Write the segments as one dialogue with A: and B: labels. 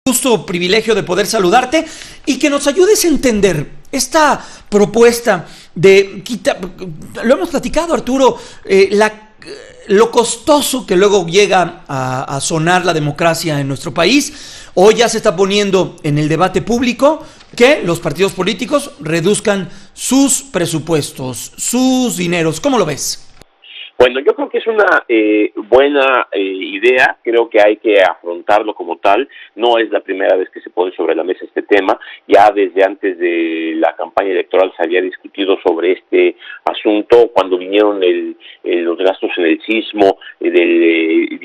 A: Gusto, privilegio de poder saludarte y que nos ayudes a entender esta propuesta de quitar, lo hemos platicado, Arturo, lo costoso que luego llega a sonar la democracia en nuestro país. Hoy ya se está poniendo en el debate público que los partidos políticos reduzcan sus presupuestos, sus dineros. ¿Cómo lo ves?
B: Bueno, yo creo que es una buena idea, creo que hay que afrontarlo como tal, no es la primera vez que se pone sobre la mesa este tema, ya desde antes de la campaña electoral se había discutido sobre este asunto, cuando vinieron los gastos en el sismo del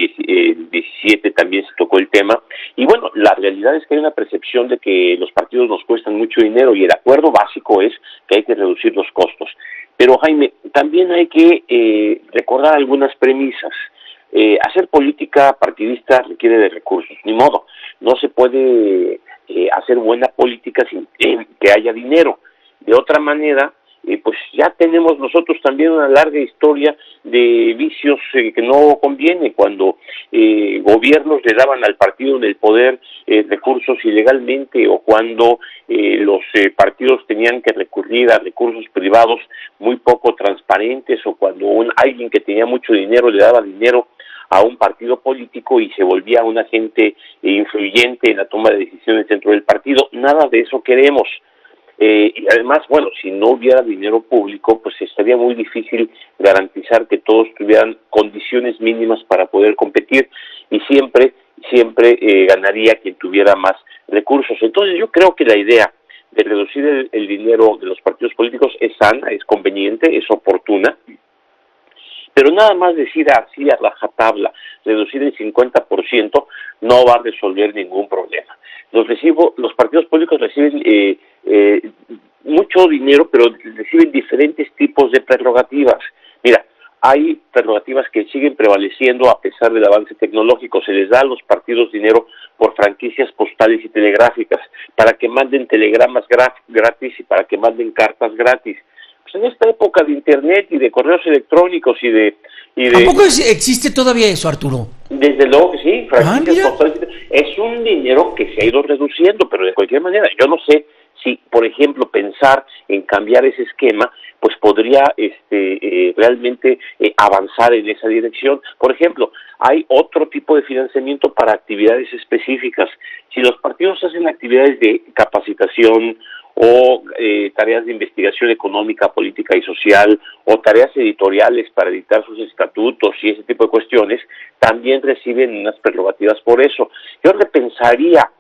B: 17 también se tocó el tema, y bueno, la realidad es que hay una percepción de que los partidos nos cuestan mucho dinero y el acuerdo básico es que hay que reducir los costos. Pero Jaime, también hay que recordar algunas premisas. Hacer política partidista requiere de recursos, ni modo. No se puede hacer buena política sin que haya dinero. De otra manera, pues ya tenemos nosotros también una larga historia de vicios que no conviene, cuando gobiernos le daban al partido en el poder recursos ilegalmente, o cuando los partidos tenían que recurrir a recursos privados muy poco transparentes, o cuando alguien que tenía mucho dinero le daba dinero a un partido político y se volvía un agente influyente en la toma de decisiones dentro del partido. Nada de eso queremos. Y además, bueno, si no hubiera dinero público, pues estaría muy difícil garantizar que todos tuvieran condiciones mínimas para poder competir, y siempre ganaría quien tuviera más recursos. Entonces yo creo que la idea de reducir el dinero de los partidos políticos es sana, es conveniente, es oportuna, pero nada más decir así a rajatabla, reducir el 50% no va a resolver ningún problema. Los partidos políticos reciben mucho dinero, pero reciben diferentes tipos de prerrogativas. Mira, hay prerrogativas que siguen prevaleciendo a pesar del avance tecnológico. Se les da a los partidos dinero por franquicias postales y telegráficas, para que manden telegramas gratis y para que manden cartas gratis. Pues en esta época de internet y de correos electrónicos y de
A: ¿Tampoco existe todavía eso, Arturo?
B: Desde luego que sí, franquicias postales. Es un dinero que se ha ido reduciendo, pero de cualquier manera, yo no sé si, por ejemplo, pensar en cambiar ese esquema, pues podría realmente avanzar en esa dirección. Por ejemplo, hay otro tipo de financiamiento para actividades específicas. Si los partidos hacen actividades de capacitación o tareas de investigación económica, política y social, o tareas editoriales para editar sus estatutos y ese tipo de cuestiones, también reciben unas prerrogativas por eso. Yo repensaría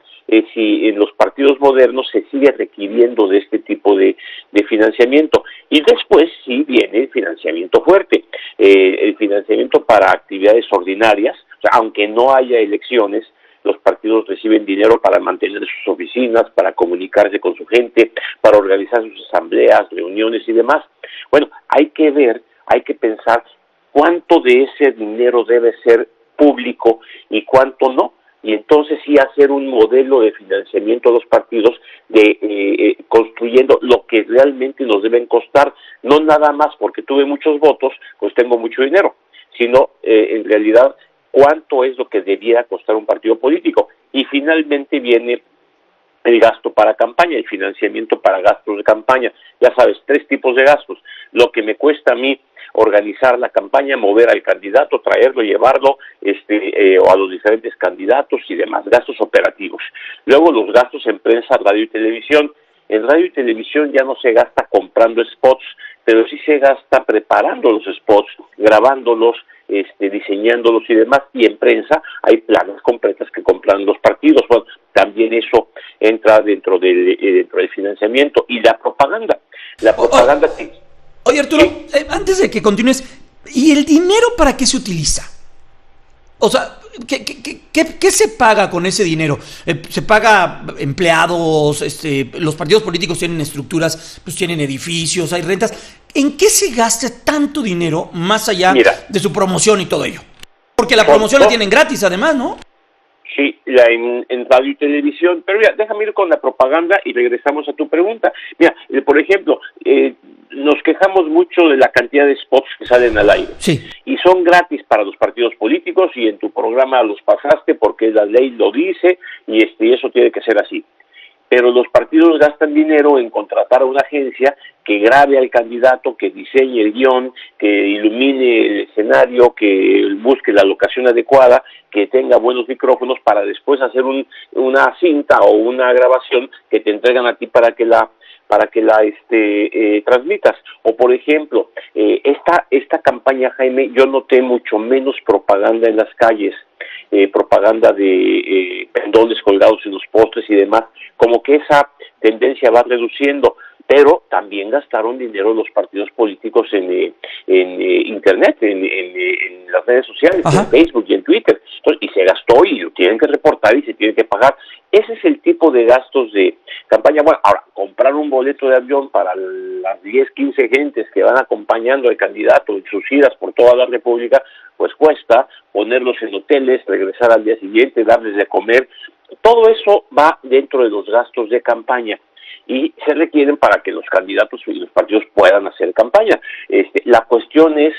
B: si en los partidos modernos se sigue requiriendo de este tipo de financiamiento. Y después sí viene el financiamiento fuerte, el financiamiento para actividades ordinarias, o sea, aunque no haya elecciones, los partidos reciben dinero para mantener sus oficinas, para comunicarse con su gente, para organizar sus asambleas, reuniones y demás. Bueno, hay que ver, hay que pensar cuánto de ese dinero debe ser público y cuánto no, y entonces sí hacer un modelo de financiamiento a los partidos construyendo lo que realmente nos deben costar, no nada más porque tuve muchos votos, pues tengo mucho dinero, sino en realidad cuánto es lo que debiera costar un partido político. Y finalmente viene el gasto para campaña, el financiamiento para gastos de campaña. Ya sabes, 3 tipos de gastos. Lo que me cuesta a mí organizar la campaña, mover al candidato, traerlo, llevarlo, o a los diferentes candidatos y demás, gastos operativos. Luego los gastos en prensa, radio y televisión. En radio y televisión ya no se gasta comprando spots, pero sí se gasta preparando los spots, grabándolos, diseñándolos y demás, y en prensa hay planas completas que compran los partidos. Bueno, también eso entra dentro del financiamiento. Y la propaganda.
A: Oye, Arturo, antes de que continúes, ¿y el dinero para qué se utiliza? O sea, ¿qué se paga con ese dinero? ¿Se paga empleados? Los partidos políticos tienen estructuras, pues tienen edificios, hay rentas. ¿En qué se gasta tanto dinero más allá de su promoción y todo ello? Porque la promoción la tienen gratis además, ¿no?
B: Sí, en radio y televisión, pero mira, déjame ir con la propaganda y regresamos a tu pregunta. Mira, por ejemplo, nos quejamos mucho de la cantidad de spots que salen al aire.
A: Sí.
B: Y son gratis para los partidos políticos y en tu programa los pasaste porque la ley lo dice y eso tiene que ser así. Pero los partidos gastan dinero en contratar a una agencia que grabe al candidato, que diseñe el guión, que ilumine el escenario, que busque la locación adecuada, que tenga buenos micrófonos para después hacer una cinta o una grabación que te entregan a ti para que la transmitas. O por ejemplo, esta campaña, Jaime, yo noté mucho menos propaganda en las calles, propaganda de pendones colgados en los postes y demás, como que esa tendencia va reduciendo, pero también gastaron dinero los partidos políticos en internet, en las redes sociales,
A: Ajá.
B: en Facebook y en Twitter. Entonces, y se gastó y lo tienen que reportar y se tiene que pagar. Ese es el tipo de gastos de campaña. Bueno, ahora, comprar un boleto de avión para las 10, 15 gentes que van acompañando al candidato en sus giras por toda la República, pues cuesta, ponerlos en hoteles, regresar al día siguiente, darles de comer. Todo eso va dentro de los gastos de campaña y se requieren para que los candidatos y los partidos puedan hacer campaña. La cuestión es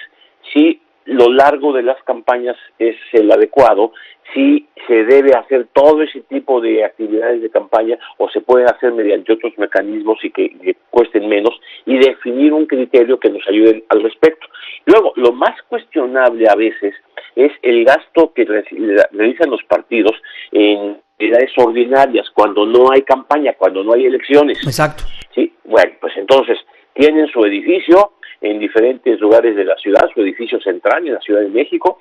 B: si lo largo de las campañas es el adecuado, si se debe hacer todo ese tipo de actividades de campaña o se pueden hacer mediante otros mecanismos y que cuesten menos, y definir un criterio que nos ayude al respecto. Luego, lo más cuestionable a veces es el gasto que realizan los partidos en actividades ordinarias, cuando no hay campaña, cuando no hay elecciones.
A: Exacto.
B: Sí, bueno, pues entonces tienen su edificio en diferentes lugares de la ciudad, su edificio central en la Ciudad de México,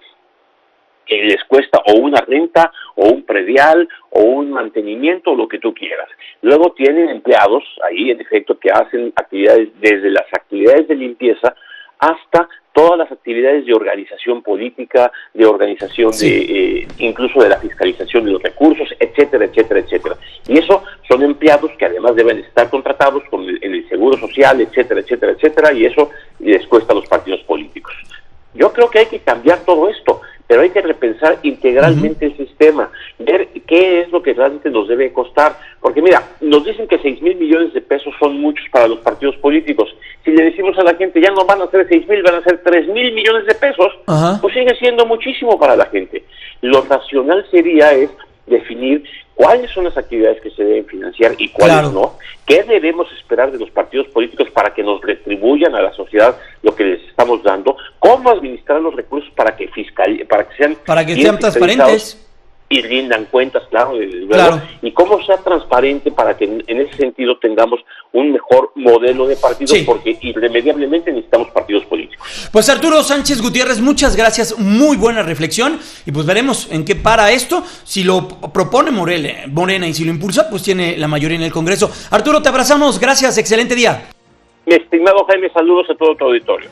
B: que les cuesta o una renta, o un predial, o un mantenimiento, o lo que tú quieras. Luego tienen empleados ahí, en efecto, que hacen actividades, desde las actividades de limpieza hasta todas las actividades de organización política, de organización incluso de la fiscalización de los recursos, etcétera, etcétera, etcétera. Y eso son empleados que además deben estar contratados en el seguro social, etcétera, etcétera, etcétera, y eso les cuesta a los partidos políticos. Yo creo que hay que cambiar todo esto, pero hay que repensar integralmente el sistema, ver qué es lo que realmente nos debe costar, porque mira, nos dicen que 6,000 millones de pesos son muchos para los partidos políticos. Si le decimos a la gente, ya no van a ser 6,000, van a ser 3,000 millones de pesos,
A: Ajá.
B: pues sigue siendo muchísimo para la gente. Lo racional sería definir cuáles son las actividades que se deben financiar y cuáles no, qué debemos esperar de los partidos políticos para que nos retribuyan a la sociedad lo que les estamos dando, cómo administrar los recursos para que sean
A: transparentes
B: y rindan cuentas, claro, y cómo sea transparente para que en ese sentido tengamos un mejor modelo de partidos, porque irremediablemente necesitamos partidos políticos.
A: Pues Arturo Sánchez Gutiérrez, muchas gracias, muy buena reflexión, y pues veremos en qué para esto. Si lo propone Morena y si lo impulsa, pues tiene la mayoría en el Congreso. Arturo, te abrazamos, gracias, excelente día.
B: Mi estimado Jaime, saludos a todo tu auditorio.